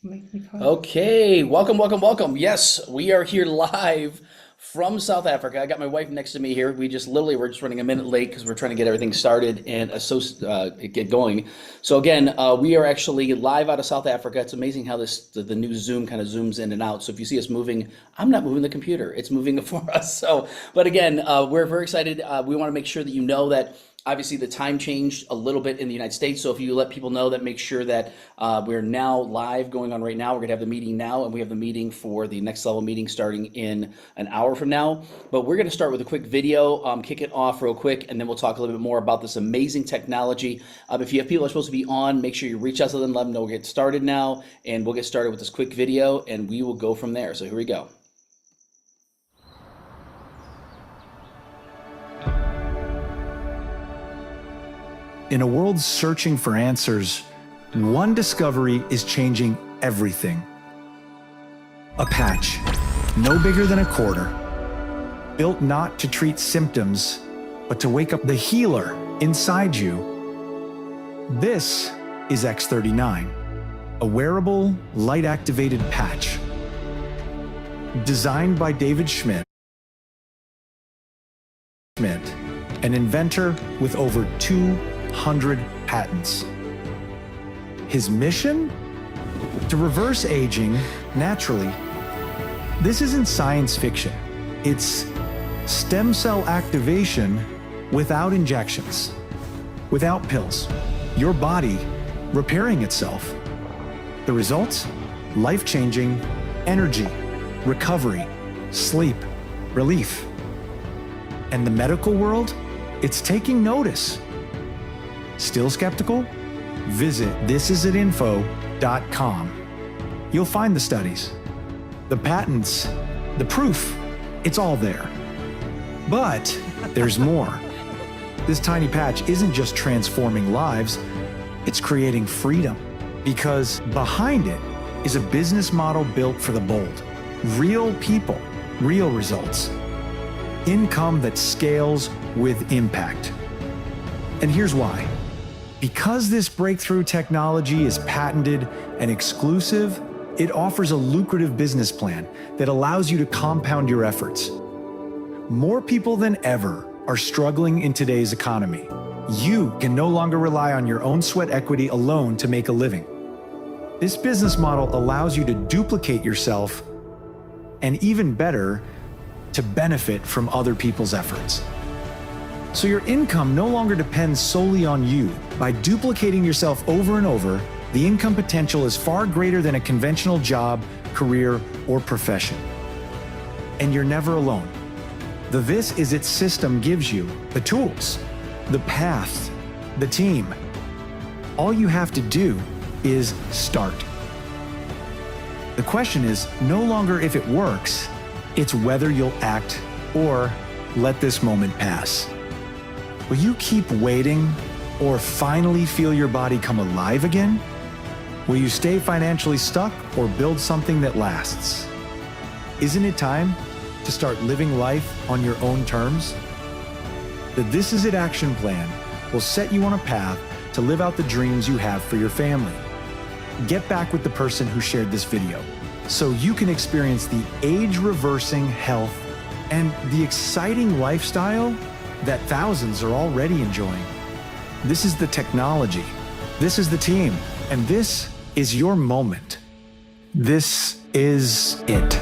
Make me cry. Okay, welcome, welcome, welcome. Yes, we are here live from South Africa. I got my wife next to me here. We're just running a minute late because we're trying to get everything started and get going. So again, we are actually live out of South Africa. It's amazing how the new Zoom kind of zooms in and out. So if you see us moving, I'm not moving the computer; it's moving for us. So, but again, we're very excited. We want to make sure that you know that. Obviously, the time changed a little bit in the United States, so if you let people know that, make sure that we're now live going on right now. We're going to have the meeting now, and we have the meeting for the next level meeting starting in an hour from now. But we're going to start with a quick video, kick it off real quick, and then we'll talk a little bit more about this amazing technology. If you have people that are supposed to be on, make sure you reach out to them, let them know we'll get started now, and we'll get started with this quick video, and we will go from there. So here we go. In a world searching for answers, one discovery is changing everything. A patch, no bigger than a quarter, built not to treat symptoms, but to wake up the healer inside you. This is X39, a wearable, light-activated patch. Designed by David Schmidt, an inventor with over 200 patents. His mission? To reverse aging naturally. This isn't science fiction. It's stem cell activation without injections, without pills. Your body repairing itself. The results? Life-changing energy, recovery, sleep, relief. And the medical world? It's taking notice. Still skeptical? Visit thisisitinfo.com. You'll find the studies, the patents, the proof. It's all there. But there's more. This tiny patch isn't just transforming lives, it's creating freedom. Because behind it is a business model built for the bold. Real people, real results. Income that scales with impact. And here's why. Because this breakthrough technology is patented and exclusive, it offers a lucrative business plan that allows you to compound your efforts. More people than ever are struggling in today's economy. You can no longer rely on your own sweat equity alone to make a living. This business model allows you to duplicate yourself and, even better, to benefit from other people's efforts. So your income no longer depends solely on you. By duplicating yourself over and over, the income potential is far greater than a conventional job, career, or profession. And you're never alone. The This Is It system gives you the tools, the path, the team. All you have to do is start. The question is no longer if it works, it's whether you'll act or let this moment pass. Will you keep waiting or finally feel your body come alive again? Will you stay financially stuck or build something that lasts? Isn't it time to start living life on your own terms? The This Is It action plan will set you on a path to live out the dreams you have for your family. Get back with the person who shared this video so you can experience the age-reversing health and the exciting lifestyle that thousands are already enjoying. This is the technology, this is the team, and this is your moment. This is it.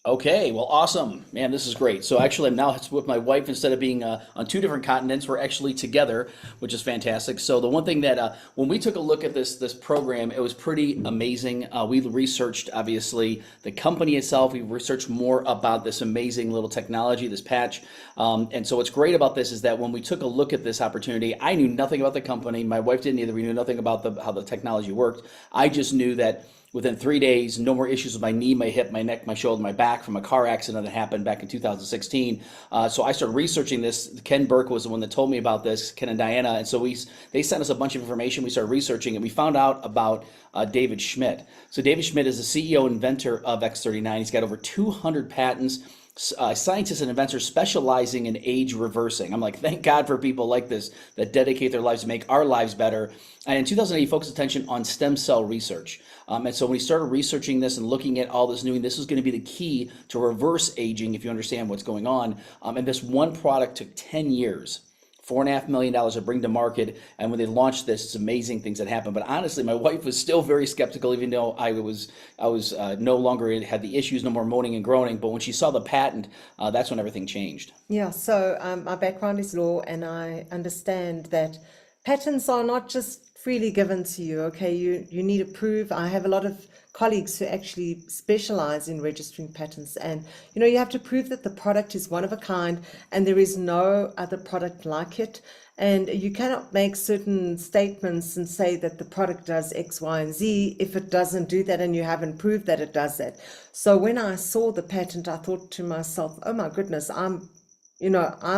Okay, well, awesome. Man, this is great. So actually, I'm now with my wife. Instead of being on two different continents, we're actually together, which is fantastic. So the one thing that when we took a look at this program, it was pretty amazing. We researched, obviously, the company itself. We researched more about this amazing little technology, this patch. And so what's great about this is that when we took a look at this opportunity, I knew nothing about the company. My wife didn't either. We knew nothing about how the technology worked. I just knew that within 3 days, no more issues with my knee, my hip, my neck, my shoulder, my back from a car accident that happened back in 2016. So I started researching this. Ken Burke was the one that told me about this, Ken and Diana. And so they sent us a bunch of information. We started researching, and we found out about David Schmidt. So David Schmidt is the CEO and inventor of X39. He's got over 200 patents. scientists and inventors specializing in age reversing. I'm like, thank God for people like this that dedicate their lives to make our lives better. And in 2008, he focused attention on stem cell research. And so when he started researching this and looking at all this new, this was going to be the key to reverse aging, if you understand what's going on. And this one product took 10 years. $4.5 million to bring to market, and when they launched this, it's amazing things that happened. But honestly, my wife was still very skeptical, even though I was no longer had the issues, no more moaning and groaning. But when she saw the patent, that's when everything changed. Yeah, so my background is law, and I understand that patents are not just freely given to you. Okay, you need to prove. I have a lot of colleagues who actually specialize in registering patents, and you have to prove that the product is one of a kind and there is no other product like it, and you cannot make certain statements and say that the product does X, Y, and Z if it doesn't do that and you haven't proved that it does that. So when I saw the patent, I thought to myself, oh my goodness, I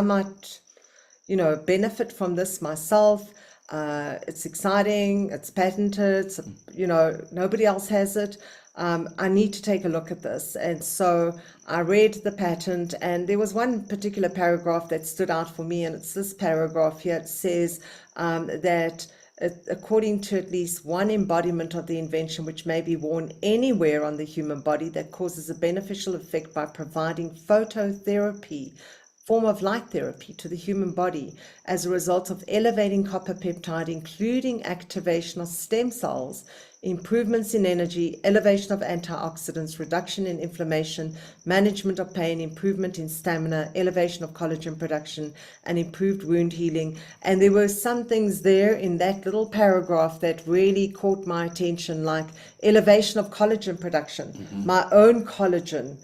might benefit from this myself. It's exciting, it's patented, nobody else has it. I need to take a look at this. And so I read the patent, and there was one particular paragraph that stood out for me, and it's this paragraph here. It says that according to at least one embodiment of the invention, which may be worn anywhere on the human body, that causes a beneficial effect by providing phototherapy, form of light therapy, to the human body as a result of elevating copper peptide, including activation of stem cells, improvements in energy, elevation of antioxidants, reduction in inflammation, management of pain, improvement in stamina, elevation of collagen production, and improved wound healing. And there were some things there in that little paragraph that really caught my attention, like elevation of collagen production, my own collagen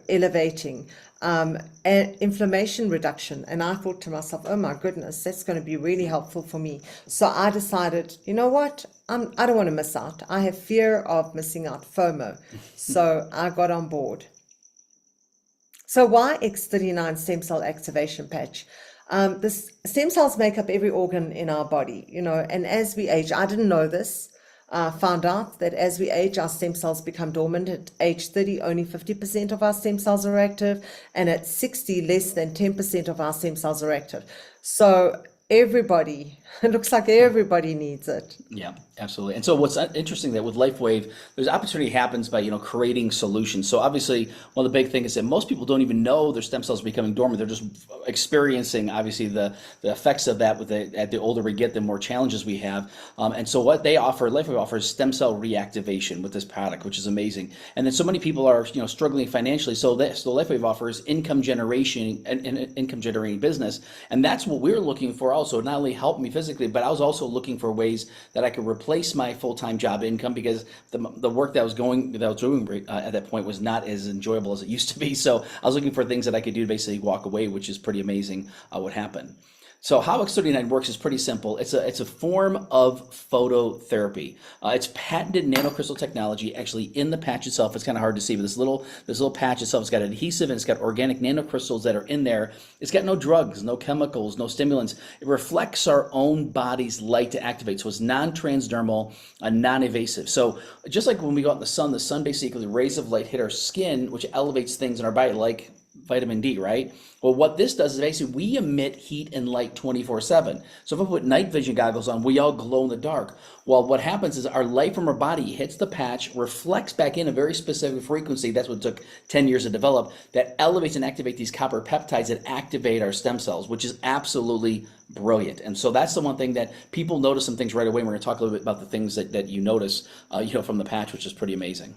elevating, and inflammation reduction. And I thought to myself, oh my goodness, that's going to be really helpful for me. So I decided, you know what, I don't want to miss out. I have fear of missing out, FOMO. So I got on board. So why X39 stem cell activation patch? The stem cells make up every organ in our body, and as we age, I didn't know this. Found out that as we age, our stem cells become dormant. At age 30, only 50% of our stem cells are active, and at 60, less than 10% of our stem cells are active. So everybody, it looks like everybody needs it. Yeah, absolutely. And so what's interesting that with LifeWave, there's opportunity happens by, creating solutions. So obviously one of the big things is that most people don't even know their stem cells are becoming dormant. They're just experiencing obviously the effects of that at the older we get, the more challenges we have. And so what they offer, LifeWave offers stem cell reactivation with this product, which is amazing. And then so many people are, struggling financially. So LifeWave offers income generation and income generating business. And that's what we're looking for also. Not only help me physically, but I was also looking for ways that I could replace my full-time job income, because the work that I was doing at that point was not as enjoyable as it used to be. So I was looking for things that I could do to basically walk away, which is pretty amazing what happened. So how X39 works is pretty simple. It's a form of phototherapy. It's patented nanocrystal technology. Actually, in the patch itself, it's kind of hard to see, but this little patch itself, it's got adhesive and it's got organic nanocrystals that are in there. It's got no drugs, no chemicals, no stimulants. It reflects our own body's light to activate. So it's non-transdermal, non-invasive. So just like when we go out in the sun basically, rays of light hit our skin, which elevates things in our body, like vitamin D, right? Well, what this does is basically we emit heat and light 24/7. So if I put night vision goggles on, we all glow in the dark. Well, what happens is our light from our body hits the patch, reflects back in a very specific frequency. That's what took 10 years to develop, that elevates and activates these copper peptides that activate our stem cells, which is absolutely brilliant. And so that's the one thing that people notice some things right away. We're going to talk a little bit about the things that you notice, from the patch, which is pretty amazing.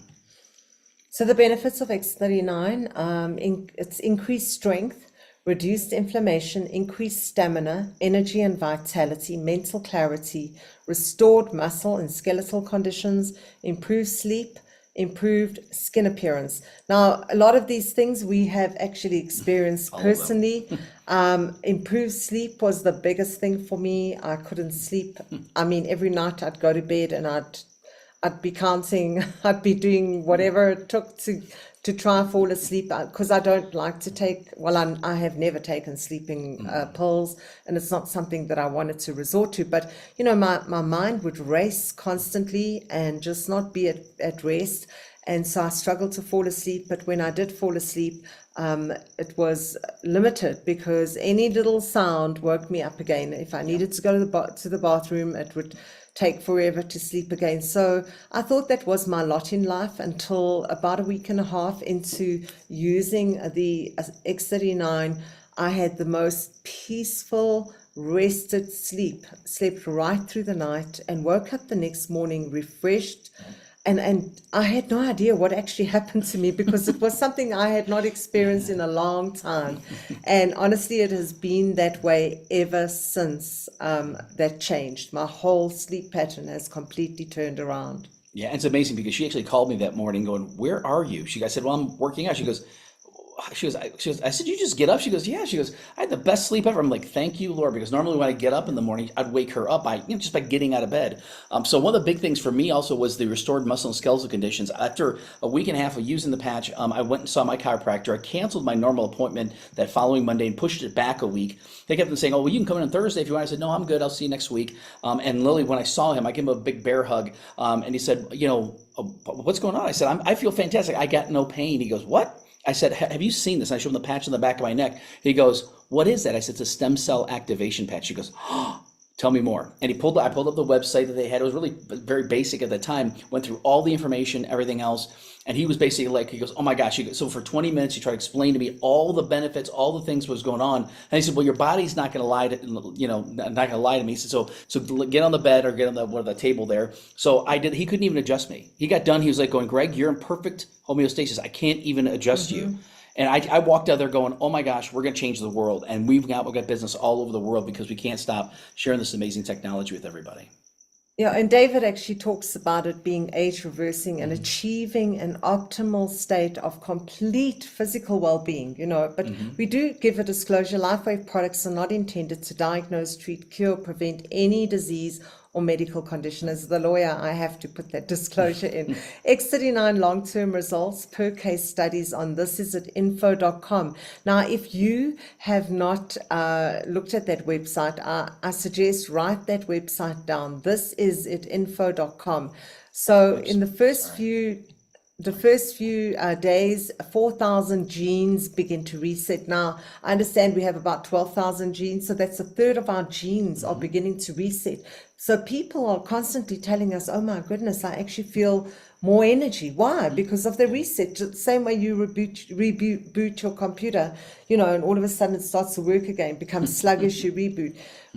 So the benefits of X39, it's increased strength, reduced inflammation, increased stamina, energy and vitality, mental clarity, restored muscle and skeletal conditions, improved sleep, improved skin appearance. Now, a lot of these things we have actually experienced personally. Improved sleep was the biggest thing for me. I couldn't sleep. I mean, every night I'd go to bed and I'd be counting, I'd be doing whatever it took to try and fall asleep, because I don't like to take, I have never taken sleeping pills, and it's not something that I wanted to resort to. But, my mind would race constantly and just not be at rest. And so I struggled to fall asleep, but when I did fall asleep, it was limited because any little sound woke me up again. If I needed to go to the bathroom, it would take forever to sleep again. So I thought that was my lot in life until about a week and a half into using the X39. I had the most peaceful, rested sleep, slept right through the night, and woke up the next morning refreshed. And I had no idea what actually happened to me because it was something I had not experienced in a long time. And honestly, it has been that way ever since that changed. My whole sleep pattern has completely turned around. Yeah, it's amazing because she actually called me that morning going, "Where are you?" I said, "Well, I'm working out." I said, "You just get up?" She goes, "Yeah." She goes, "I had the best sleep ever." I'm like, "Thank you, Lord," because normally when I get up in the morning, I'd wake her up just by getting out of bed. So one of the big things for me also was the restored muscle and skeletal conditions. After a week and a half of using the patch, I went and saw my chiropractor. I canceled my normal appointment that following Monday and pushed it back a week. They kept on saying, "Oh, well, you can come in on Thursday if you want." I said, "No, I'm good. I'll see you next week." And literally, when I saw him, I gave him a big bear hug, and he said, "What's going on?" I said, "I feel fantastic. I got no pain." He goes, "What?" I said, "Have you seen this?" And I showed him the patch on the back of my neck. He goes, "What is that?" I said, "It's a stem cell activation patch." He goes, "Oh, tell me more." And I pulled up the website that they had. It was really very basic at the time. Went through all the information, everything else. And he was basically like, he goes, "Oh my gosh." So for 20 minutes, he tried to explain to me all the benefits, all the things was going on. And he said, "Well, your body's not going to lie not going to lie to me." He said, so get on the bed or get on the table there. So I did. He couldn't even adjust me. He got done. He was like going, "Greg, you're in perfect homeostasis. I can't even adjust you." And I walked out there going, "Oh my gosh, we're going to change the world." And we've got business all over the world because we can't stop sharing this amazing technology with everybody. Yeah, and David actually talks about it being age reversing and achieving an optimal state of complete physical well-being, but we do give a disclosure. LifeWave products are not intended to diagnose, treat, cure, prevent any disease or medical condition. As the lawyer, I have to put that disclosure in. X39 long-term results per case studies on thisisit.info.com. Now, if you have not looked at that website, I suggest write that website down, thisisit.info.com. So in the first few days, 4,000 genes begin to reset. Now, I understand we have about 12,000 genes, so that's a third of our genes are beginning to reset. So people are constantly telling us, "Oh my goodness, I actually feel more energy." Why? Because of the reset. The same way you reboot your computer, and all of a sudden it starts to work again, becomes sluggish, you reboot.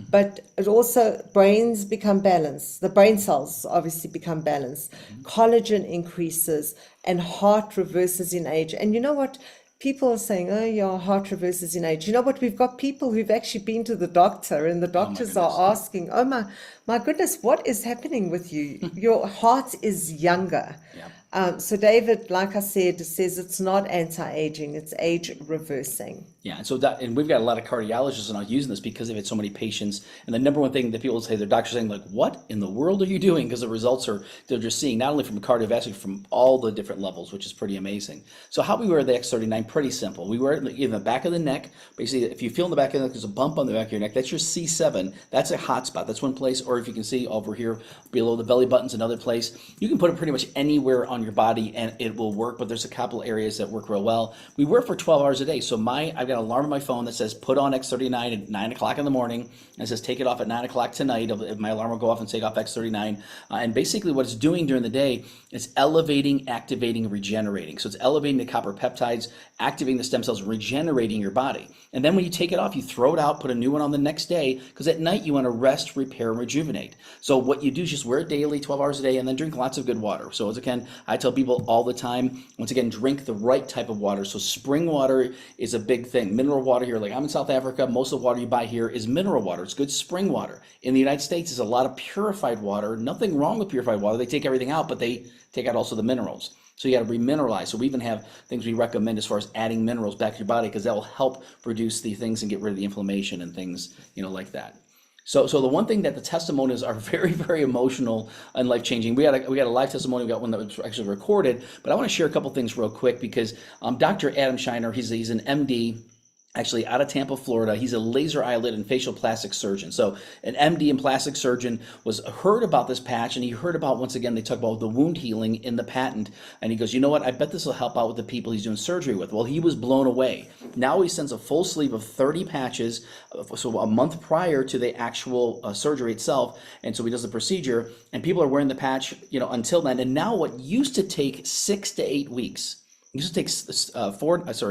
But it also, brains become balanced. The brain cells obviously become balanced. Collagen increases and heart reverses in age. And you know what? People are saying, "Oh, your heart reverses in age." You know what? We've got people who've actually been to the doctor, and the doctors are asking, "Oh my goodness, what is happening with you? Your heart is younger." Yeah. So David, like I said, says it's not anti-aging, it's age reversing. Yeah, and we've got a lot of cardiologists now using this because they've had so many patients. And the number one thing that people say, their doctors saying, like, "What in the world are you doing?" Because the results they're just seeing not only from cardiovascular, from all the different levels, which is pretty amazing. So how we wear the X39, pretty simple. We wear it in the back of the neck. Basically, if you feel in the back of the neck, there's a bump on the back of your neck. That's your C7. That's a hot spot. That's one place. Or if you can see over here below the belly button's another place. You can put it pretty much anywhere on your body and it will work, but there's a couple areas that work real well. We wear it for 12 hours a day. So I've got an alarm on my phone that says put on X39 at 9 o'clock in the morning, and it says take it off at 9 o'clock tonight. My alarm will go off and take off X39. And basically what it's doing during the day is elevating, activating, regenerating. So it's elevating the copper peptides, activating the stem cells, regenerating your body. And then when you take it off, you throw it out, put a new one on the next day, because at night you want to rest, repair, and rejuvenate. So what you do is just wear it daily, 12 hours a day, and then drink lots of good water. So as again, I tell people all the time, once again, drink the right type of water. So spring water is a big thing. Mineral water here, like I'm in South Africa, most of the water you buy here is mineral water. It's good spring water. In the United States, there's a lot of purified water. Nothing wrong with purified water. They take everything out, but they take out also the minerals. So you got to remineralize. So we even have things we recommend as far as adding minerals back to your body, because that will help produce the things and get rid of the inflammation and things, like that. So the one thing that the testimonies are very, very emotional and life-changing. We got a live testimony. We got one that was actually recorded, but I want to share a couple things real quick because Dr. Adam Shiner, he's an MD. actually out of Tampa, Florida. He's a laser eyelid and facial plastic surgeon. So an MD and plastic surgeon was heard about this patch, and he heard about, once again, they talk about the wound healing in the patent. And he goes, you know what? I bet this will help out with the people he's doing surgery with. Well, he was blown away. Now he sends a full sleeve of 30 patches, so a month prior to the actual surgery itself. And so he does the procedure, and people are wearing the patch, until then. And now what used to take 6 to 8 weeks, it used to take a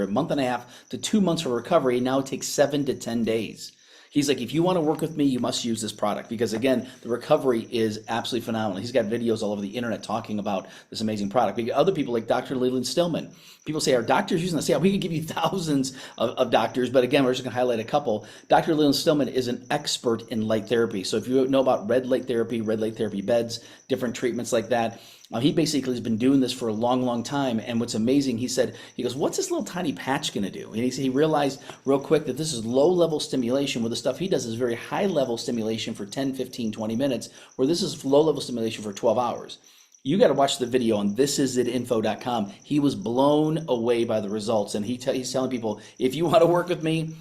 month and a half to 2 months for recovery. Now it takes 7 to 10 days. He's like, if you want to work with me, you must use this product, because again, the recovery is absolutely phenomenal. He's got videos all over the internet talking about this amazing product. We get other people like Dr. Leland Stillman. People say, are doctors using this? Yeah, we could give you thousands of doctors, but again, we're just going to highlight a couple. Dr. Leland Stillman is an expert in light therapy. So if you know about red light therapy beds, different treatments like that, he basically has been doing this for a long, long time. And what's amazing, he goes, what's this little tiny patch going to do? And he realized real quick that this is low-level stimulation, where the stuff he does is very high-level stimulation for 10, 15, 20 minutes, where this is low-level stimulation for 12 hours. You got to watch the video on thisisit.info.com. He was blown away by the results, and he's telling people, if you want to work with me,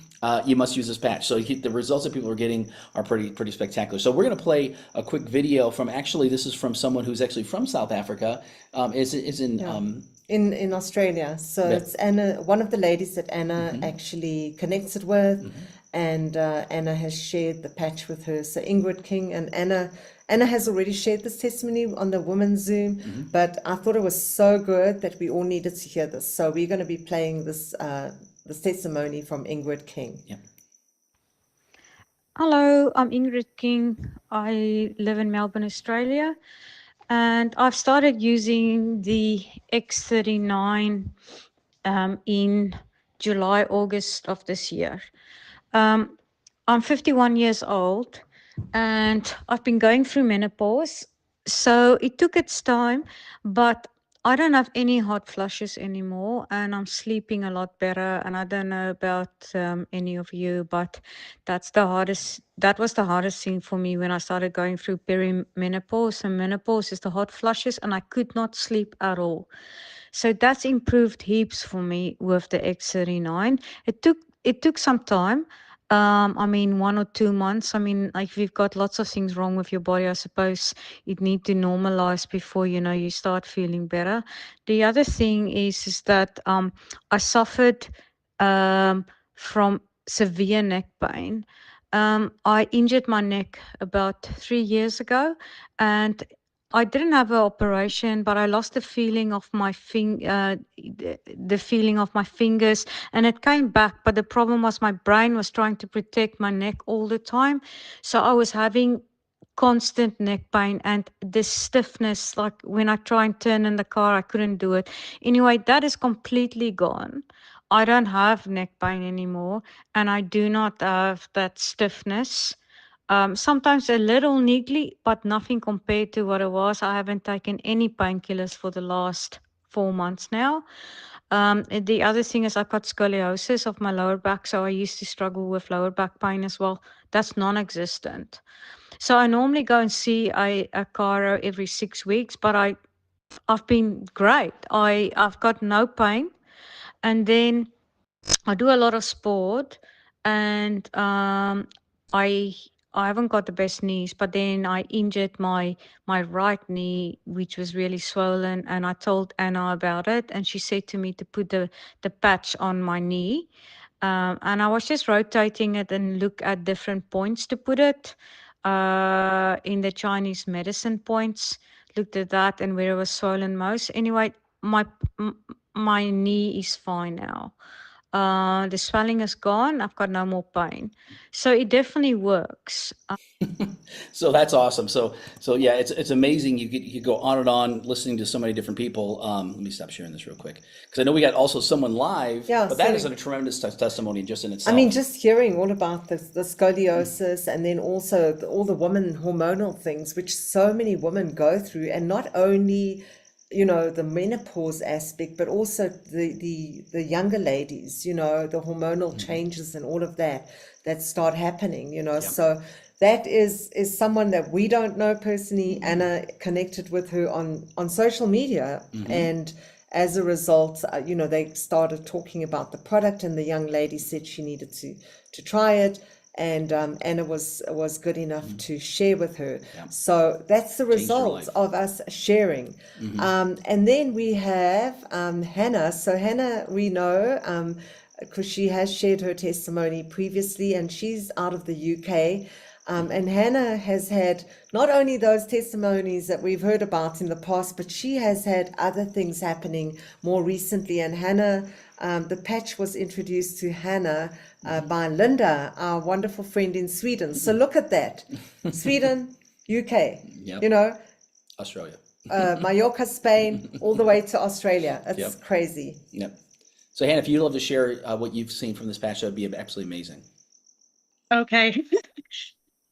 you must use this patch. So the results that people are getting are pretty spectacular. So we're going to play a quick video from, actually, this is from someone who's actually from South Africa. In Australia. So it's Anna, one of the ladies that Anna actually connected with, and Anna has shared the patch with her. So Ingrid King and Anna has already shared this testimony on the Women's Zoom, but I thought it was so good that we all needed to hear this. So we're going to be playing this testimony from Ingrid King. Yeah. Hello, I'm Ingrid King. I live in Melbourne, Australia, and I've started using the X39 in July, August of this year. I'm 51 years old, and I've been going through menopause, so it took its time, but I don't have any hot flushes anymore, and I'm sleeping a lot better. And I don't know about any of you, but that was the hardest thing for me when I started going through perimenopause. And menopause is the hot flushes, and I could not sleep at all. So that's improved heaps for me with the X39. It took some time. 1 or 2 months. Like, if you've got lots of things wrong with your body, I suppose it need to normalize before, you start feeling better. The other thing is that I suffered from severe neck pain. I injured my neck about 3 years ago, and I didn't have an operation, but I lost the feeling of my the feeling of my fingers, and it came back. But the problem was my brain was trying to protect my neck all the time, so I was having constant neck pain and the stiffness. Like, when I try and turn in the car, I couldn't do it. Anyway, that is completely gone. I don't have neck pain anymore, and I do not have that stiffness. Sometimes a little niggly, but nothing compared to what it was. I haven't taken any painkillers for the last 4 months now. The other thing is I've got scoliosis of my lower back, so I used to struggle with lower back pain as well. That's non-existent. So I normally go and see a chiro every 6 weeks, but I've been great. I've got no pain, and then I do a lot of sport, and I haven't got the best knees, but then I injured my right knee, which was really swollen, and I told Anna about it, and she said to me to put the patch on my knee. And I was just rotating it and look at different points to put it in the Chinese medicine points. Looked at that and where it was swollen most. Anyway, my knee is fine now. The swelling is gone. I've got no more pain. So it definitely works. So that's awesome. So yeah, it's amazing. You could go on and on listening to so many different people. Let me stop sharing this real quick, because I know we got also someone live. Yeah, but that is a tremendous testimony just in itself. I mean, just hearing all about the scoliosis, and then also all the women hormonal things, which so many women go through, and not only the menopause aspect, but also the younger ladies, the hormonal changes and all of that start happening, So that is someone that we don't know personally. Anna connected with her on social media, and as a result, they started talking about the product, and the young lady said she needed to try it, and Anna was good enough to share with her. So that's the result of us sharing. And then we have Hannah. So Hannah, we know, because she has shared her testimony previously, and she's out of the UK. And Hannah has had not only those testimonies that we've heard about in the past, but she has had other things happening more recently. And Hannah, the patch was introduced to Hannah by Linda, our wonderful friend in Sweden. So look at that. Sweden, UK, Australia. Mallorca, Spain, all the way to Australia. It's crazy. Yep. So Hannah, if you'd love to share what you've seen from this patch, that would be absolutely amazing. Okay.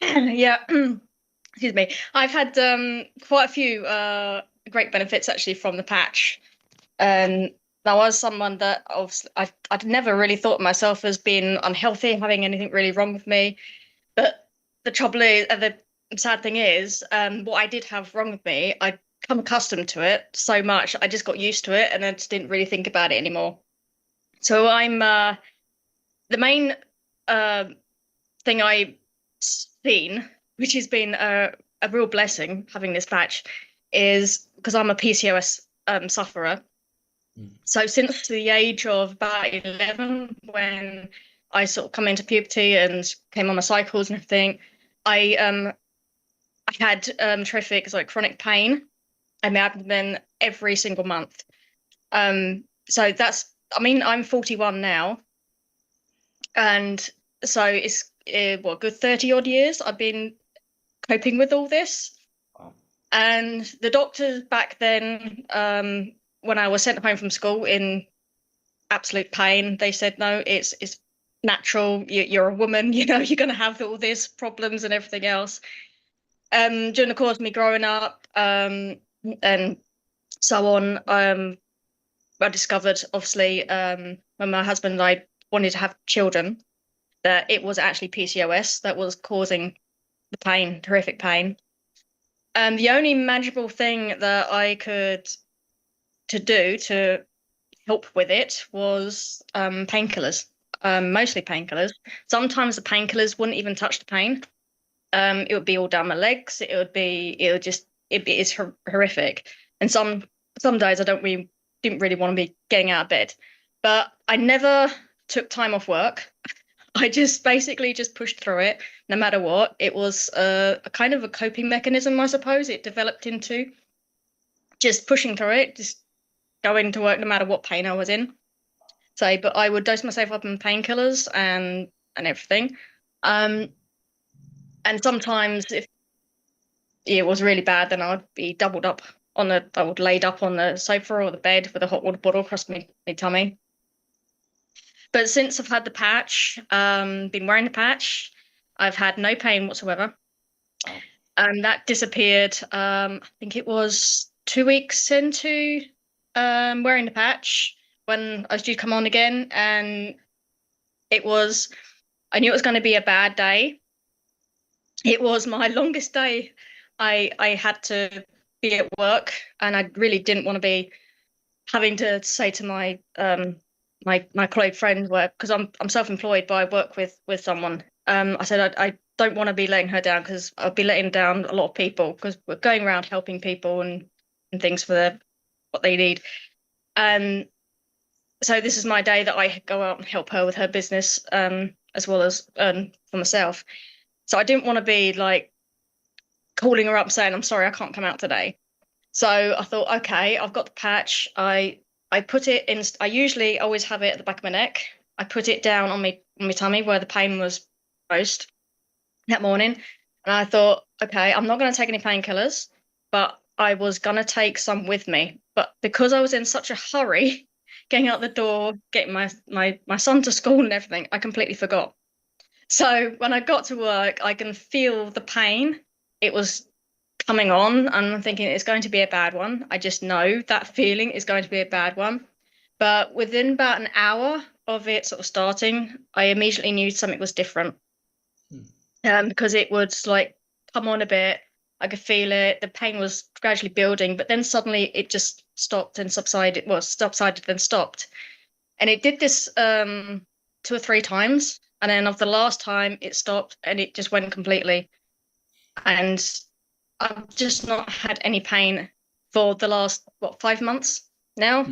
Yeah. Excuse me. I've had quite a few great benefits actually from the patch. I was someone that obviously I'd never really thought of myself as being unhealthy, having anything really wrong with me. But the trouble is, the sad thing is, what I did have wrong with me, I'd come accustomed to it so much, I just got used to it, and I just didn't really think about it anymore. So I'm the main thing I've seen, which has been a real blessing having this patch, is because I'm a PCOS sufferer. So since the age of about 11, when I sort of come into puberty and came on my cycles and everything, I had terrific chronic pain in my abdomen every single month. So I'm 41 now, and so it's what, good 30 odd years I've been coping with all this. Wow. And the doctors back then, when I was sent home from school in absolute pain, they said, no, it's natural. You're a woman, you're going to have all these problems and everything else. During the course of me growing up, and so on, I discovered, obviously, when my husband and I wanted to have children, that it was actually PCOS that was causing the pain, terrific pain. The only manageable thing that I could do to help with it was painkillers, mostly painkillers. Sometimes the painkillers wouldn't even touch the pain. It would be all down my legs. It's horrific. And some days I didn't really want to be getting out of bed, but I never took time off work. I just basically just pushed through it no matter what. It was a kind of a coping mechanism, I suppose. It developed into just pushing through it, just going to work no matter what pain I was in. But I would dose myself up in painkillers and everything. And sometimes if it was really bad, then I'd be I would laid up on the sofa or the bed with a hot water bottle across my tummy. But since I've had the patch, been wearing the patch, I've had no pain whatsoever. That disappeared, I think it was 2 weeks into wearing the patch when I was due to come on again. And I knew it was going to be a bad day. It was my longest day. I had to be at work, and I really didn't want to be having to say to my my colleague friend, because I'm self-employed, but I work with someone. I said I don't want to be letting her down, because I'll be letting down a lot of people, because we're going around helping people and things for what they need. So this is my day that I go out and help her with her business, as well as earn for myself. So I didn't want to be calling her up saying, I'm sorry, I can't come out today. So I thought, okay, I've got the patch. I put it in. I usually always have it at the back of my neck. I put it down on my tummy where the pain was most that morning. And I thought, okay, I'm not going to take any painkillers, but I was going to take some with me. But because I was in such a hurry getting out the door, getting my son to school and everything, I completely forgot. So when I got to work, I can feel the pain. It was coming on, and I'm thinking it's going to be a bad one. I just know that feeling is going to be a bad one. But within about an hour of it sort of starting, I immediately knew something was different. Because it would come on a bit. I could feel it. The pain was gradually building, but then suddenly it just stopped and subsided. Well, subsided then stopped, and it did this 2 or 3 times, and then of the last time it stopped and it just went completely. And I've just not had any pain for the last 5 months now.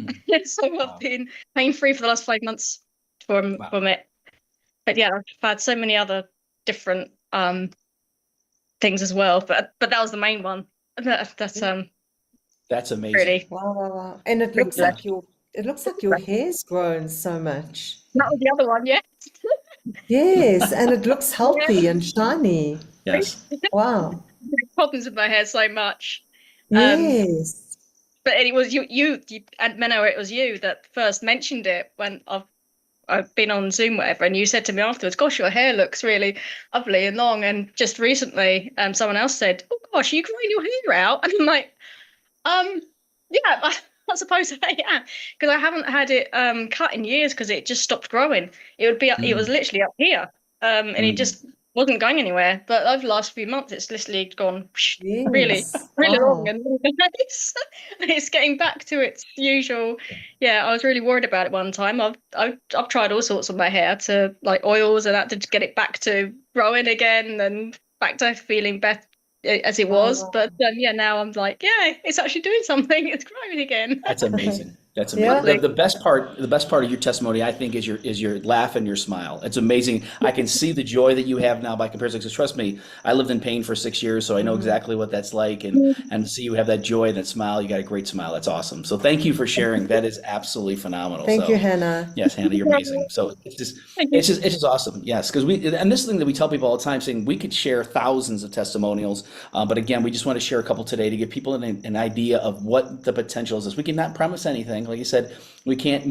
So I've been pain free for the last 5 months from it. But yeah, I've had so many other different things as well. But that was the main one. That's amazing. really Wow. And it looks like your hair's grown so much. that was the other one, yeah. Yes, and it looks healthy and shiny. Yes. Wow. Problems with my hair so much. Yes. But it was you and Menno, it was you that first mentioned it when I've been on Zoom, whatever, and you said to me afterwards, "Gosh, your hair looks really lovely and long." And just recently, someone else said, "Oh gosh, are you growing your hair out?" And I'm like, yeah, I suppose I am, because I haven't had it cut in years because it just stopped growing. It was literally up here, and it just wasn't going anywhere. But over the last few months, it's literally gone really long and really nice. And it's getting back to its usual. Yeah, I was really worried about it one time. I've tried all sorts of my hair, to like oils and that, to get it back to growing again and back to feeling better as it was. But yeah, now I'm like, yeah, it's actually doing something. It's growing again. That's amazing. That's amazing. Yeah. The best part of your testimony, I think, is your laugh and your smile. It's amazing. I can see the joy that you have now by comparison. Because trust me, I lived in pain for 6 years, so I know exactly what that's like. And to see you have that joy and that smile, you got a great smile. That's awesome. So thank you for sharing. That is absolutely phenomenal. Thank you, Hannah. Yes, Hannah, you're amazing. So it's just awesome. Yes, because and this is the thing that we tell people all the time, saying we could share thousands of testimonials, but again, we just want to share a couple today to give people an idea of what the potential is. We cannot promise anything. Like you said, we can't,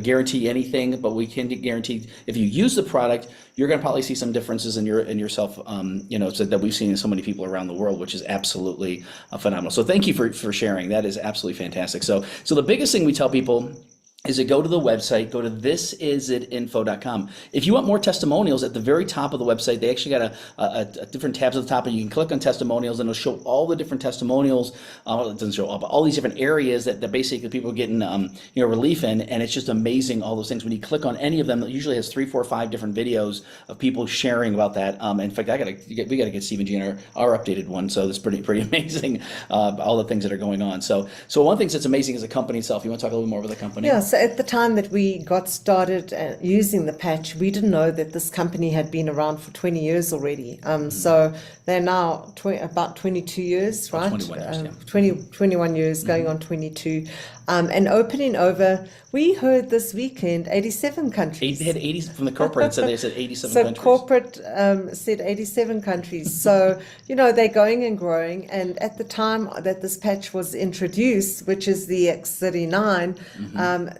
guarantee anything, but we can guarantee if you use the product, you're going to probably see some differences in yourself, so that we've seen in so many people around the world, which is absolutely phenomenal. So thank you for sharing. That is absolutely fantastic. So the biggest thing we tell people is to go to the website, go to thisisitinfo.com. If you want more testimonials, at the very top of the website, they actually got a different tabs at the top, and you can click on testimonials, and it'll show all the different testimonials. It doesn't show all, but all these different areas that basically people are getting relief in, and it's just amazing, all those things. When you click on any of them, it usually has 3, 4, 5 different videos of people sharing about that. In fact, we got to get Stephen G our updated one, so that's pretty amazing, all the things that are going on. So one thing that's amazing is the company itself. You want to talk a little more about the company? Yeah. So at the time that we got started using the patch, we didn't know that this company had been around for 20 years already. So they're now about 22 years, right? 21 years, yeah. 21 years, going on 22. And opening over, we heard this weekend, 87 countries. They had 80 from the corporate, so they said 87 So countries. corporate said 87 countries. So, they're going and growing. And at the time that this patch was introduced, which is the X39,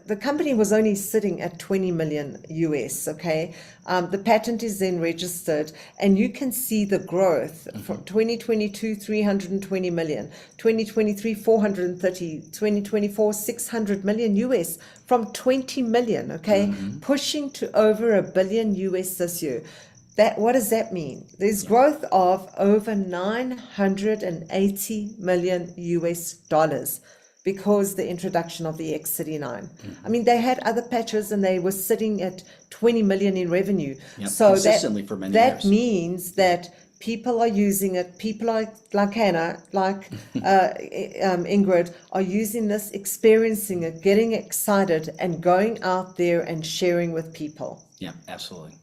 the company was only sitting at 20 million US, okay? The patent is then registered, and you can see the growth from 2022, 320 million, 2023, 430, 2024, 600 million US, from 20 million, okay, pushing to over $1 billion US this year. What does that mean? There's growth of over 980 million US dollars because the introduction of the X39. I mean, they had other patches and they were sitting at 20 million in revenue. Yep, so consistently for many years. That means that people are using it. People like Hannah, like Ingrid, are using this, experiencing it, getting excited, and going out there and sharing with people. Yeah, absolutely.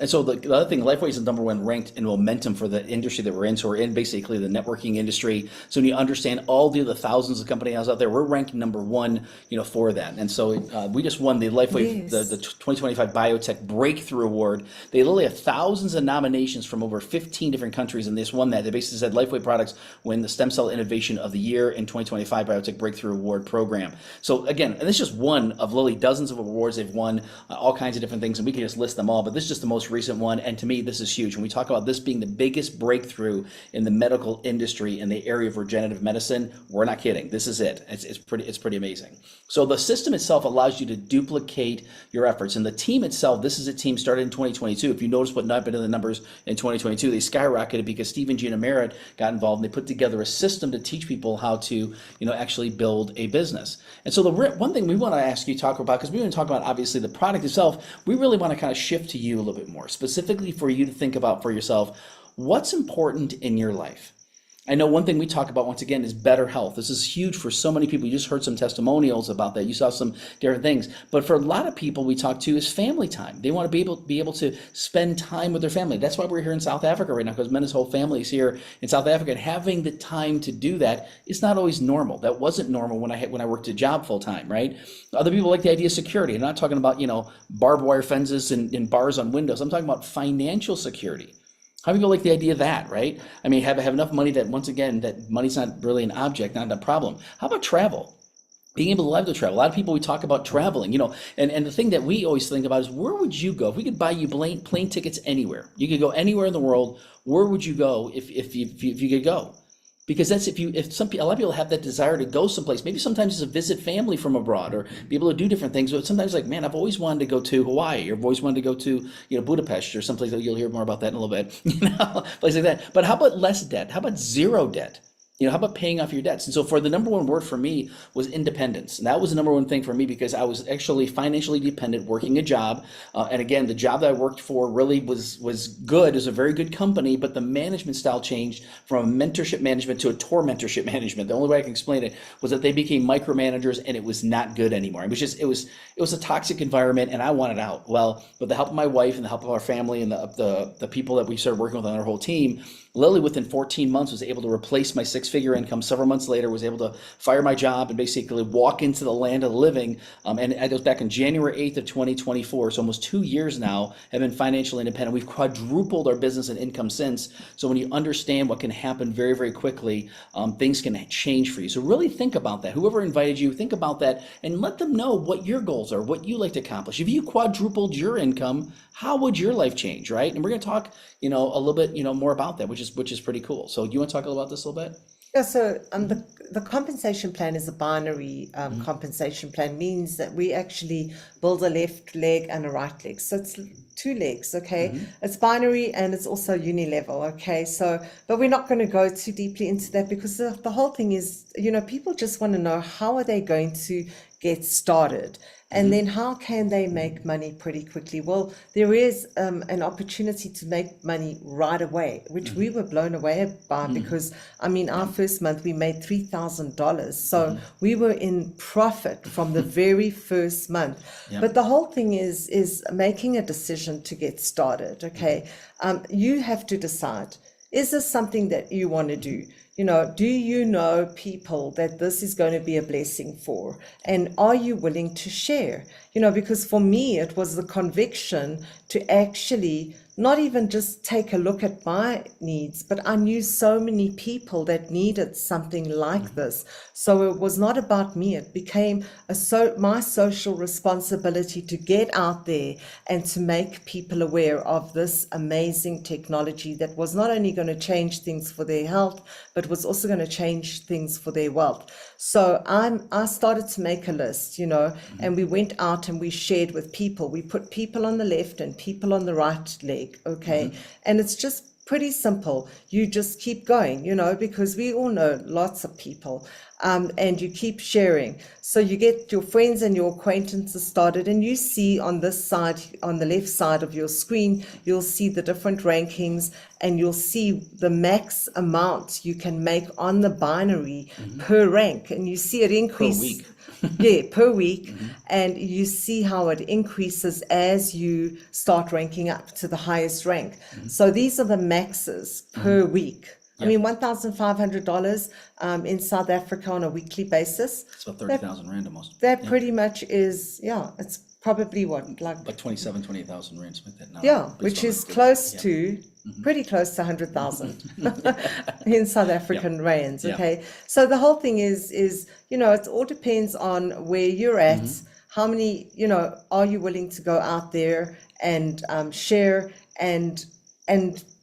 And so the other thing, LifeWay is the number one ranked in momentum for the industry that we're in. So we're in basically the networking industry. So when you understand all the other thousands of companies out there, we're ranked number one, for that. And so we just won the LifeWay, the 2025 Biotech Breakthrough Award. They literally have thousands of nominations from over 15 different countries, and they just won that. They basically said LifeWay products win the Stem Cell Innovation of the Year in 2025 Biotech Breakthrough Award program. So again, and this is just one of literally dozens of awards they've won, all kinds of different things, and we can just list them all, but this is just the most most recent one, and to me, this is huge. When we talk about this being the biggest breakthrough in the medical industry in the area of regenerative medicine, we're not kidding. This is it. It's pretty amazing. So the system itself allows you to duplicate your efforts, and the team itself. This is a team started in 2022. If you notice what happened in the numbers in 2022, they skyrocketed because Steve and Gina Merritt got involved, and they put together a system to teach people how to, actually build a business. And so the one thing we want to ask you to talk about, because we want to talk about obviously the product itself, we really want to kind of shift to you a little bit more, specifically for you to think about for yourself, what's important in your life. I know one thing we talk about once again is better health. This is huge for so many people. You just heard some testimonials about that. You saw some different things. But for a lot of people we talk to is family time. They want to be able to spend time with their family. That's why we're here in South Africa right now, because Men's whole family is here in South Africa. And having the time to do that is not always normal. That wasn't normal when I worked a job full time, right? Other people like the idea of security. I'm not talking about, barbed wire fences and bars on windows. I'm talking about financial security. How people like the idea of that, right? I mean, have enough money that, once again, that money's not really an object, not a problem. How about travel? Being able to live to travel. A lot of people, we talk about traveling, and the thing that we always think about is, where would you go? If we could buy you plane tickets anywhere, you could go anywhere in the world, where would you go if you could go? Because that's a lot of people have that desire to go someplace. Maybe sometimes it's to visit family from abroad or be able to do different things. But sometimes like, man, I've always wanted to go to Hawaii, or I've always wanted to go to, Budapest or someplace that you'll hear more about that in a little bit, place like that. But how about less debt? How about zero debt? How about paying off your debts? And so for the number one word for me was independence. And that was the number one thing for me, because I was actually financially dependent, working a job. And again, the job that I worked for really was good. It was a very good company, but the management style changed from mentorship management to a tour mentorship management. The only way I can explain it was that they became micromanagers, and it was not good anymore. It was a toxic environment, and I wanted out. Well, with the help of my wife and the help of our family and the people that we started working with on our whole team, Lily, within 14 months, was able to replace my six-figure income. Several months later, was able to fire my job and basically walk into the land of the living. And that was back on January 8th of 2024. So almost 2 years now, have been financially independent. We've quadrupled our business and income since. So when you understand what can happen very, very quickly, things can change for you. So really think about that. Whoever invited you, think about that and let them know what your goals are, what you like to accomplish. If you quadrupled your income, how would your life change, right? And we're going to talk, a little bit, more about that, which is pretty cool. So do you want to talk a little about this a little bit? Yeah, so the compensation plan is a binary compensation plan, means that we actually build a left leg and a right leg. So it's two legs, okay? It's binary and it's also unilevel, okay? So, but we're not going to go too deeply into that, because the whole thing is, people just want to know, how are they going to get started? And then how can they make money pretty quickly? Well, there is an opportunity to make money right away, which we were blown away by, because, our first month we made $3,000. So we were in profit from the very first month. But the whole thing is making a decision to get started, okay? You have to decide, is this something that you want to do? Do you know people that this is going to be a blessing for? And are you willing to share? Because for me, it was the conviction to actually not even just take a look at my needs, but I knew so many people that needed something like this. So it was not about me. It became my social responsibility to get out there and to make people aware of this amazing technology that was not only going to change things for their health, but was also going to change things for their wealth. So I started to make a list, and we went out and we shared with people. We put people on the left and people on the right leg, okay? And it's just pretty simple. You just keep going, because we all know lots of people, and you keep sharing. So you get your friends and your acquaintances started, and you see on this side, on the left side of your screen, you'll see the different rankings, and you'll see the max amount you can make on the binary per rank, and you see it increase. Per week. Yeah, per week. And you see how it increases as you start ranking up to the highest rank. So these are the maxes per week. I mean, $1,500 in South Africa on a weekly basis. It's about 30,000 rand almost. That pretty much is, it's probably what, like 28,000 rand, something like that now. Yeah, which is close to, pretty close to 100,000 in South African rands, okay? So the whole thing is, it all depends on where you're at, how many, are you willing to go out there and share and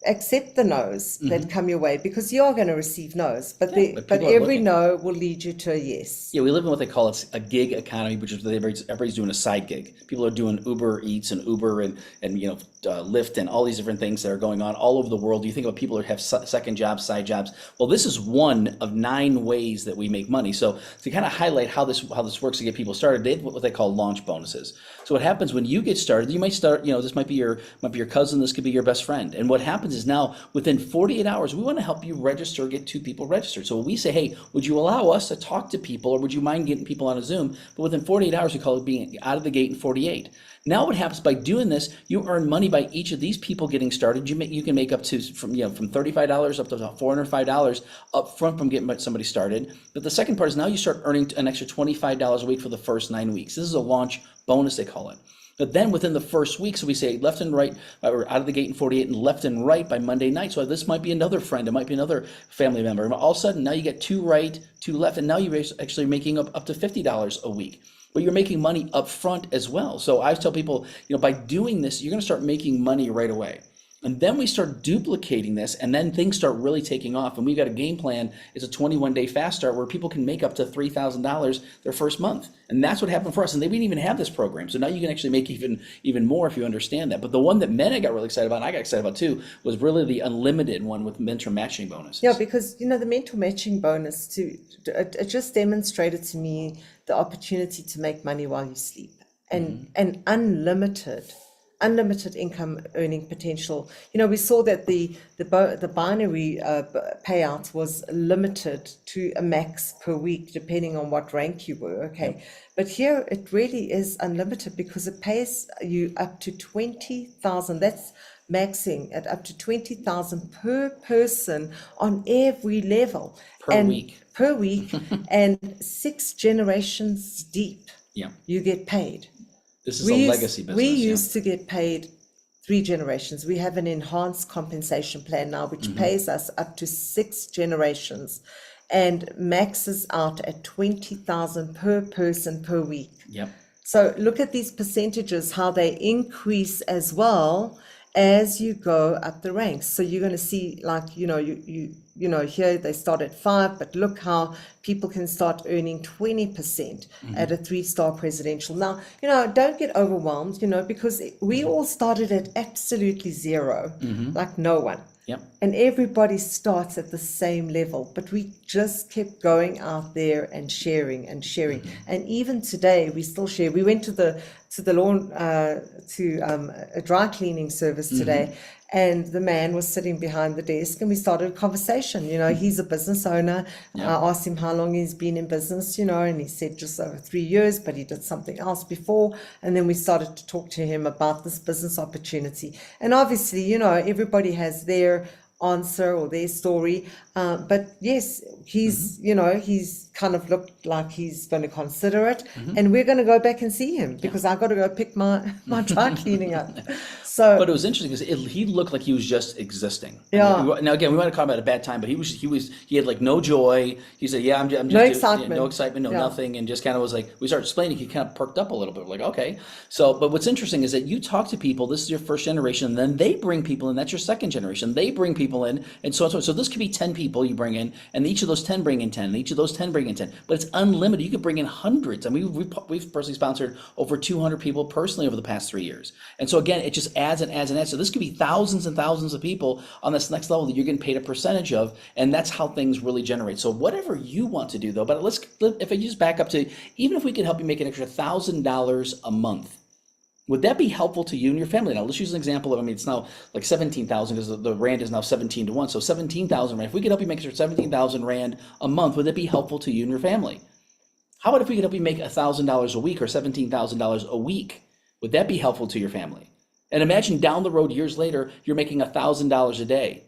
accept the no's that come your way, because you are going to receive no's, but but but people are every looking. no will lead you to a yes. Yeah, we live in what they call a gig economy, which is everybody's doing a side gig. People are doing Uber Eats and Uber and Lyft and all these different things that are going on all over the world. You think about people that have second jobs, side jobs. Well, this is one of 9 ways that we make money. So to kind of highlight how this works to get people started, they have what they call launch bonuses. So what happens when you get started, you might start, this might be your cousin, this could be your best friend. And what happens is now within 48 hours, we want to help you register, get 2 people registered. So we say, hey, would you allow us to talk to people, or would you mind getting people on a Zoom? But within 48 hours, we call it being out of the gate in 48. Now what happens by doing this, you earn money by each of these people getting started. You can make up to from $35 up to $405 up front from getting somebody started. But the second part is now you start earning an extra $25 a week for the first 9 weeks. This is a launch bonus, they call it. But then within the first week, so we say left and right, or out of the gate in 48 and left and right by Monday night. So this might be another friend, it might be another family member. And all of a sudden now you get 2 right, 2 left, and now you're actually making up to $50 a week. But you're making money up front as well. So I tell people, by doing this, you're going to start making money right away. And then we start duplicating this, and then things start really taking off. And we've got a game plan. It's a 21-day fast start where people can make up to $3,000 their first month. And that's what happened for us. And they didn't even have this program. So now you can actually make even more if you understand that. But the one that Mena got really excited about, and I got excited about too, was really the unlimited one with mentor matching bonuses. Yeah, because, the mentor matching bonus, it just demonstrated to me the opportunity to make money while you sleep, and unlimited income earning potential. We saw that the binary payout was limited to a max per week, depending on what rank you were. Okay. Yep. But here it really is unlimited because it pays you up to 20,000. That's maxing at up to 20,000 per person on every level. Per week. And 6 generations deep. Yeah. You get paid. This is a legacy business. We used to get paid 3 generations. We have an enhanced compensation plan now, which pays us up to 6 generations and maxes out at 20,000 per person per week. Yep. So look at these percentages, how they increase as well as you go up the ranks. So you're going to see, like, here they start at 5, but look how people can start earning 20% at a 3-star presidential. Now, don't get overwhelmed, because we all started at absolutely 0, like no one. Yep. And everybody starts at the same level, but we just kept going out there and sharing and sharing. And even today, we still share. We went to the lawn a dry cleaning service today, and the man was sitting behind the desk, and we started a conversation. He's a business owner. Yeah. I asked him how long he's been in business, and he said just over 3 years, but he did something else before. And then we started to talk to him about this business opportunity. And obviously, everybody has their answer or their story. But yes, he's kind of looked like he's going to consider it. And we're going to go back and see him because I've got to go pick my dry cleaning up. So, but it was interesting because he looked like he was just existing. Yeah. Now again, we might have caught him at a bad time, but he had like no joy. He said, "Yeah, I'm just no excitement, nothing," and just kind of was like. We started explaining. He kind of perked up a little bit. We're like, okay. So, but what's interesting is that you talk to people. This is your first generation, and then they bring people in. That's your second generation. They bring people in, and so on. So this could be 10 people you bring in, and each of those 10 bring in 10, and each of those 10 bring in 10. But it's unlimited. You could bring in hundreds. I mean, we've personally sponsored over 200 people personally over the past 3 years. And so again, it just adds and adds and adds. So this could be thousands and thousands of people on this next level that you're getting paid a percentage of, and that's how things really generate. So whatever you want to do though, but if I just back up to, even if we could help you make an extra $1,000 a month, would that be helpful to you and your family? Now, let's use an example of, it's now like 17,000 because the Rand is now 17 to 1. So 17,000 Rand. If we could help you make 17,000 Rand a month, would that be helpful to you and your family? How about if we could help you make $1,000 a week or $17,000 a week? Would that be helpful to your family? And imagine down the road, years later, you're making $1,000 a day,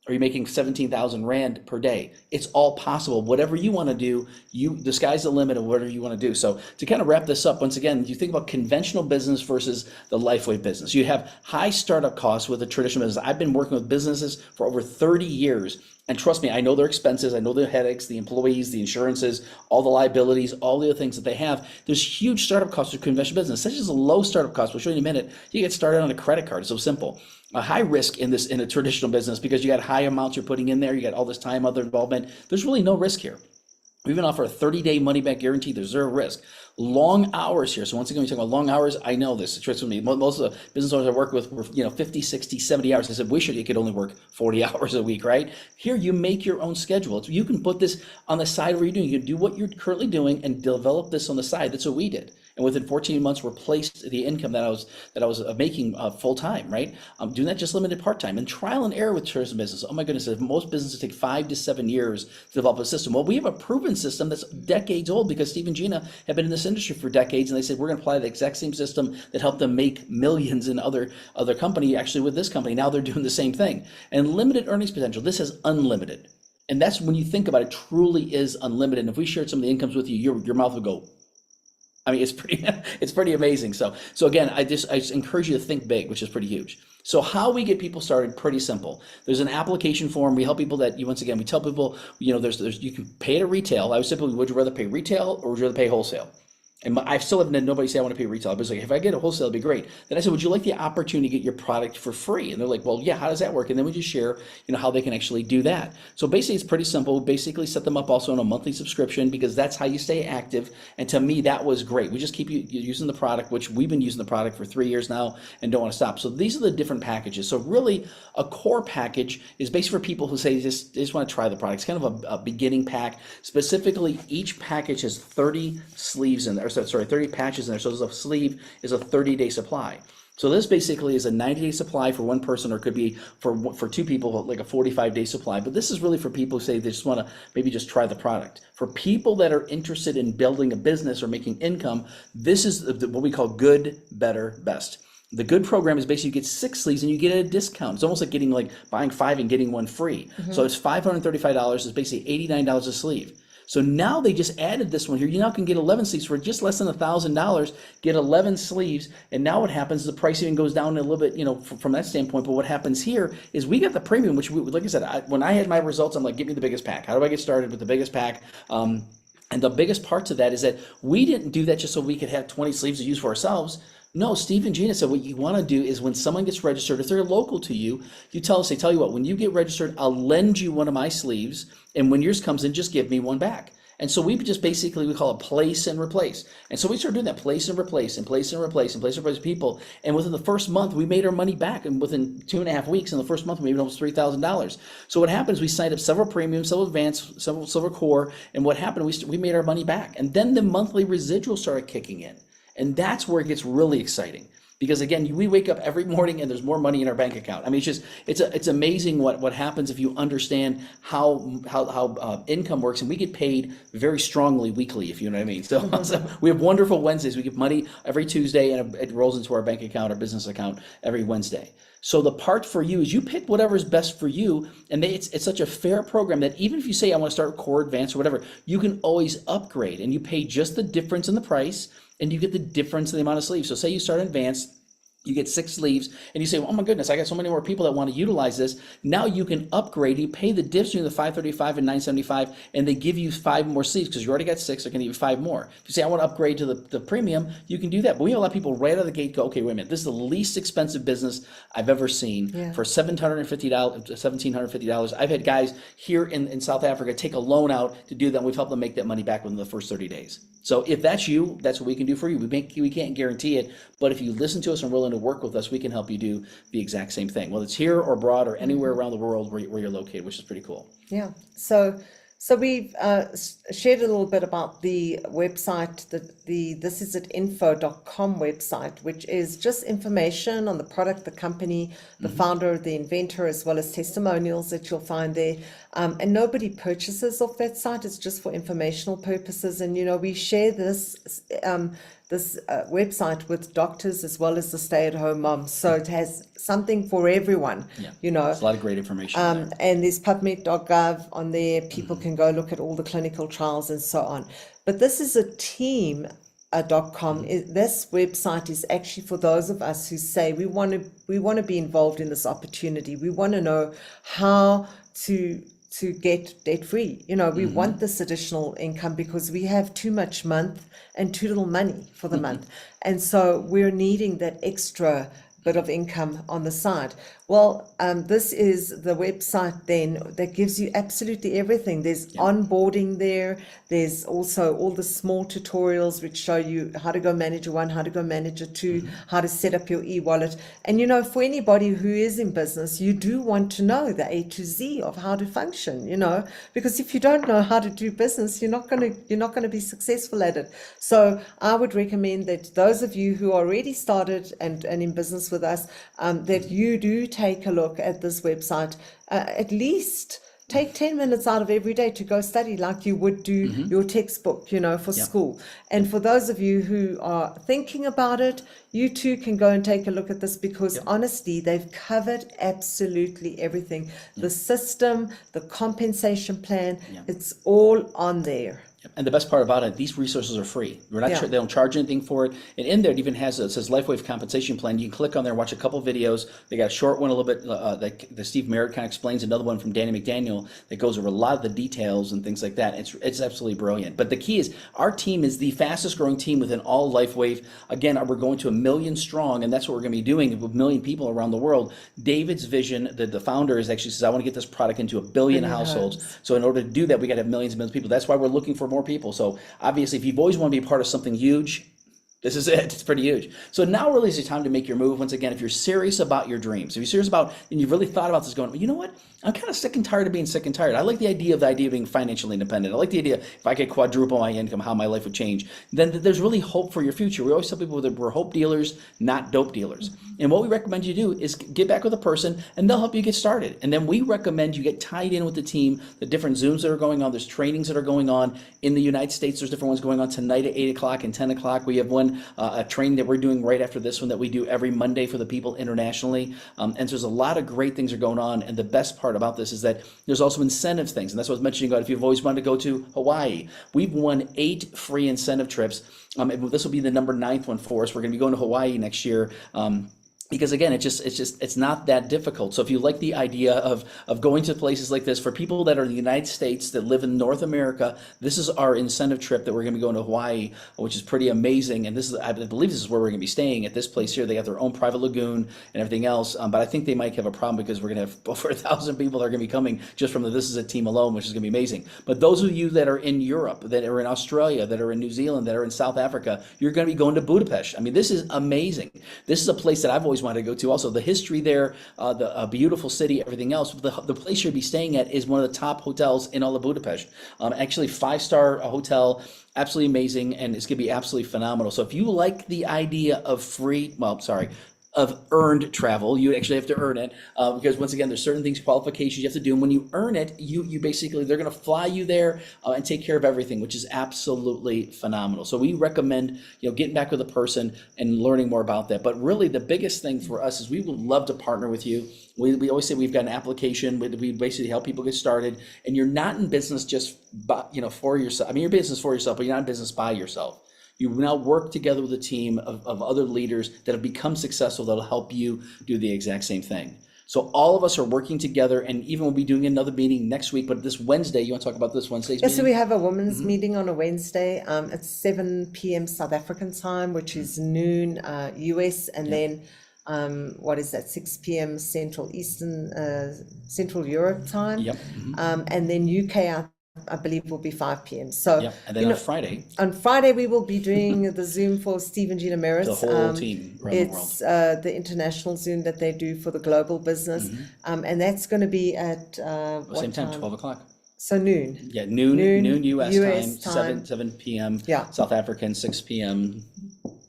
or you're making 17,000 Rand per day. It's all possible. Whatever you want to do, the sky's the limit of whatever you want to do. So to kind of wrap this up, once again, you think about conventional business versus the LifeWave business. You have high startup costs with a traditional business. I've been working with businesses for over 30 years, And trust me, I know their expenses, I know their headaches, the employees, the insurances, all the liabilities, all the other things that they have. There's huge startup costs for conventional business. Such as a low startup cost, we'll show you in a minute. You get started on a credit card. It's so simple. A high risk in a traditional business because you got high amounts you're putting in there, you got all this time, other involvement. There's really no risk here. We even offer a 30-day money-back guarantee. There's zero risk. Long hours here. So once again, when you talk about long hours, I know this. It's with me. Most of the business owners I work with were 50, 60, 70 hours. I said, wish you could only work 40 hours a week, right? Here, you make your own schedule. You can put this on the side of what you're doing. You can do what you're currently doing and develop this on the side. That's what we did. And within 14 months, replaced the income that I was making full time, right? Doing that just limited part time and trial and error with tourism business. Oh my goodness, most businesses take 5 to 7 years to develop a system. Well, we have a proven system that's decades old because Steve and Gina have been in this industry for decades, and they said we're going to apply the exact same system that helped them make millions in other company. Actually, with this company, now they're doing the same thing. And limited earnings potential. This is unlimited, and that's when you think about it, truly is unlimited. And if we shared some of the incomes with you, your mouth would go. I mean, it's pretty amazing. So again, I just encourage you to think big, which is pretty huge. So how we get people started, pretty simple. There's an application form. We help people we tell people, there's you can pay at retail. I would simply, would you rather pay retail or would you rather pay wholesale? And I still haven't had nobody say I want to pay retail. I was like, if I get a wholesale, it'd be great. Then I said, would you like the opportunity to get your product for free? And they're like, well, yeah, how does that work? And then we just share, how they can actually do that. So basically, it's pretty simple. We basically set them up also on a monthly subscription because that's how you stay active. And to me, that was great. We just keep you using the product, which we've been using the product for 3 years now and don't want to stop. So these are the different packages. So really, a core package is basically for people who say they just want to try the product. It's kind of a beginning pack. Specifically, each package has 30 sleeves in there. 30 patches in there. So a sleeve is a 30-day supply. So this basically is a 90-day supply for one person, or it could be for two people, like a 45-day supply. But this is really for people who say they just want to maybe just try the product. For people that are interested in building a business or making income, this is what we call good, better, best. The good program is basically you get 6 sleeves and you get a discount. It's almost like buying 5 and getting 1 free. So it's $535. It's basically $89 a sleeve. So now they just added this one here. You now can get 11 sleeves for just less than $1,000, get 11 sleeves. And now what happens is the price even goes down a little bit, from that standpoint. But what happens here is we got the premium, which like I said, when I had my results, I'm like, give me the biggest pack. How do I get started with the biggest pack? And the biggest parts of that is that we didn't do that just so we could have 20 sleeves to use for ourselves. No, Steve and Gina said what you want to do is when someone gets registered, if they're local to you, you tell us, tell you what, when you get registered, I'll lend you one of my sleeves. And when yours comes in, just give me one back. And so we just basically, we call it place and replace. And so we started doing that, place and replace and place and replace and place and replace people. And within the first month, we made our money back. And within 2.5 weeks, in the first month, we made almost $3,000. So what happens, we signed up several premium, several advanced, several silver core. And what happened, we made our money back. And then the monthly residual started kicking in. And that's where it gets really exciting. Because again, we wake up every morning and there's more money in our bank account. I mean, it's amazing what happens if you understand how income works, and we get paid very strongly weekly, if you know what I mean. So we have wonderful Wednesdays. We get money every Tuesday, and it rolls into our bank account, our business account every Wednesday. So the part for you is you pick whatever is best for you, and it's such a fair program that even if you say I want to start core, advanced, or whatever, you can always upgrade, and you pay just the difference in the price. And you get the difference in the amount of sleeves. So say you start advanced, you get 6 sleeves, and you say, oh my goodness, I got so many more people that want to utilize this. Now you can upgrade. You pay the difference between the $535 and $975, and they give you 5 more sleeves because you already got 6. They're going to give you 5 more. If you say, I want to upgrade to the premium, you can do that. But we have a lot of people right out of the gate go, okay, wait a minute. This is the least expensive business I've ever seen for $1,750. I've had guys here in South Africa take a loan out to do that. We've helped them make that money back within the first 30 days. So if that's you, that's what we can do for you. We can't guarantee it, but if you listen to us and are willing to work with us, we can help you do the exact same thing, whether it's here or abroad or anywhere around the world where you're located, which is pretty cool. Yeah. So we've shared a little bit about the website, this is at info.com website, which is just information on the product, the company, the founder, the inventor, as well as testimonials that you'll find there. And nobody purchases off that site. It's just for informational purposes. And, we share this website with doctors as well as the stay-at-home moms. So it has something for everyone, There's a lot of great information there. And there's PubMed.gov on there. People can go look at all the clinical trials and so on. But this is a team.com. This website is actually for those of us who say we want to be involved in this opportunity. We want to know how to to get debt free. You know, we want this additional income because we have too much month and too little money for the month. And so we're needing that extra bit of income on the side. Well, this is the website then that gives you absolutely everything. There's onboarding there. There's also all the small tutorials which show you how to go manager 1, how to go manager 2, how to set up your e-wallet. And you know, for anybody who is in business, you do want to know the A to Z of how to function, you know, because if you don't know how to do business, you're not going to be successful at it. So I would recommend that those of you who already started and in business with us, that you do take a look at this website, at least take 10 minutes out of every day to go study like you would do your textbook, you know, for school. And for those of you who are thinking about it, you too can go and take a look at this, because honestly, they've covered absolutely everything. The system, the compensation plan, it's all on there. And the best part about it, these resources are free. We're not they don't charge anything for it. And in there, it even has, it says LifeWave compensation plan. You can click on there and watch a couple videos. They got a short one a little bit that Steve Merritt kind of explains, another one from Danny McDaniel that goes over a lot of the details and things like that. It's absolutely brilliant. But the key is, our team is the fastest growing team within all LifeWave. Again, we're going to 1 million strong, and that's what we're going to be doing with 1 million people around the world. David's vision, the founder, is actually says, I want to get this product into 1 billion households. So in order to do that, we got to have millions and millions of people. That's why we're looking for more people. So obviously, if you've always want to be a part of something huge, this is it. It's pretty huge. So now really is the time to make your move. Once again, if you're serious about your dreams, if you're serious about, and you've really thought about this, going, well, you know what? I'm kind of sick and tired of being sick and tired. I like the idea of being financially independent. I like the idea if I could quadruple my income, how my life would change. Then there's really hope for your future. We always tell people that we're hope dealers, not dope dealers. And what we recommend you do is get back with a person, and they'll help you get started. And then we recommend you get tied in with the team, the different Zooms that are going on. There's trainings that are going on in the United States. There's different ones going on tonight at 8 o'clock and 10 o'clock. We have one, a training that we're doing right after this one that we do every Monday for the people internationally. And so there's a lot of great things that are going on. And the best part about this is that there's also incentive things. And that's what I was mentioning about if you've always wanted to go to Hawaii. We've won 8 free incentive trips. This will be the number 9th one for us. We're going to be going to Hawaii next year. Because again, it's not that difficult. So if you like the idea of going to places like this, for people that are in the United States that live in North America, this is our incentive trip that we're going to be going to Hawaii, which is pretty amazing. And this is, I believe this is where we're going to be staying at this place here. They have their own private lagoon and everything else. But I think they might have a problem because we're going to have over 1,000 people that are going to be coming just from the This Is It team alone, which is going to be amazing. But those of you that are in Europe, that are in Australia, that are in New Zealand, that are in South Africa, you're going to be going to Budapest. I mean, this is amazing. This is a place that I've always wanted to go to. Also, the history there, the beautiful city, everything else. The place you'll be staying at is one of the top hotels in all of Budapest. Actually, 5-star hotel, absolutely amazing, and it's going to be absolutely phenomenal. So if you like the idea of of earned travel, you actually have to earn it, because once again, there's certain things, qualifications you have to do, and when you earn it, you basically, they're going to fly you there and take care of everything, which is absolutely phenomenal. So we recommend getting back with a person and learning more about that. But really, the biggest thing for us is we would love to partner with you. We always say we've got an application. We basically help people get started, and you're not in business just for yourself. I mean, you're in business for yourself, but you're not in business by yourself. You now work together with a team of other leaders that have become successful that'll help you do the exact same thing. So all of us are working together, and even we'll be doing another meeting next week, but this Wednesday, you want to talk about this Wednesday's meeting? So we have a women's meeting on a Wednesday. It's 7 p.m. South African time, which is noon US, and then 6 p.m. Central Europe time. Yep. And then UK, I believe, will be 5 p.m. So and then on Friday. On Friday, we will be doing the Zoom for Steve and Gina Merritt. The whole team around the world. It's the international Zoom that they do for the global business. And that's going to be at what same time, 12 o'clock. So noon. Yeah, noon US time, 7 p.m. South African, 6 p.m.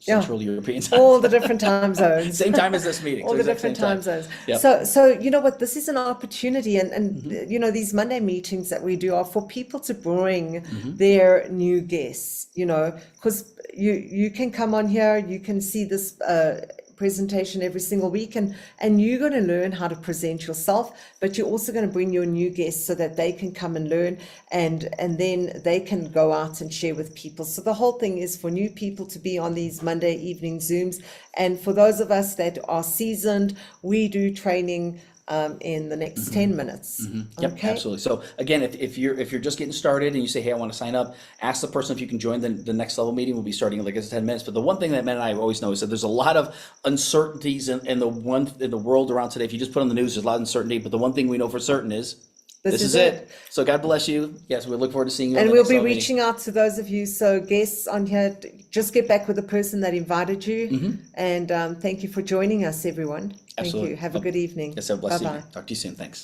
Central European time. All the different time zones. Same time as this meeting. All the different time zones. Yep. So you know what, this is an opportunity, and these Monday meetings that we do are for people to bring their new guests, because you can come on here, you can see this presentation every single week, and you're going to learn how to present yourself, but you're also going to bring your new guests so that they can come and learn, and then they can go out and share with people. So the whole thing is for new people to be on these Monday evening Zooms, and for those of us that are seasoned, we do training in the next 10 minutes. Yep, Okay? absolutely. So again, if you're just getting started and you say, hey, I want to sign up, ask the person if you can join the next level meeting. We'll be starting in like 10 minutes. But the one thing that Matt and I always know is that there's a lot of uncertainties in the world around today. If you just put on the news, there's a lot of uncertainty. But the one thing we know for certain is this is it. So God bless you. Yes, we look forward to seeing you. And on the we'll next be level meeting. reaching out to those of you. So guests on here, just get back with the person that invited you. And thank you for joining us, everyone. Thank Absolutely. you. Have a good evening. Yes, have a blessed Bye-bye. evening. Talk to you soon. Thanks.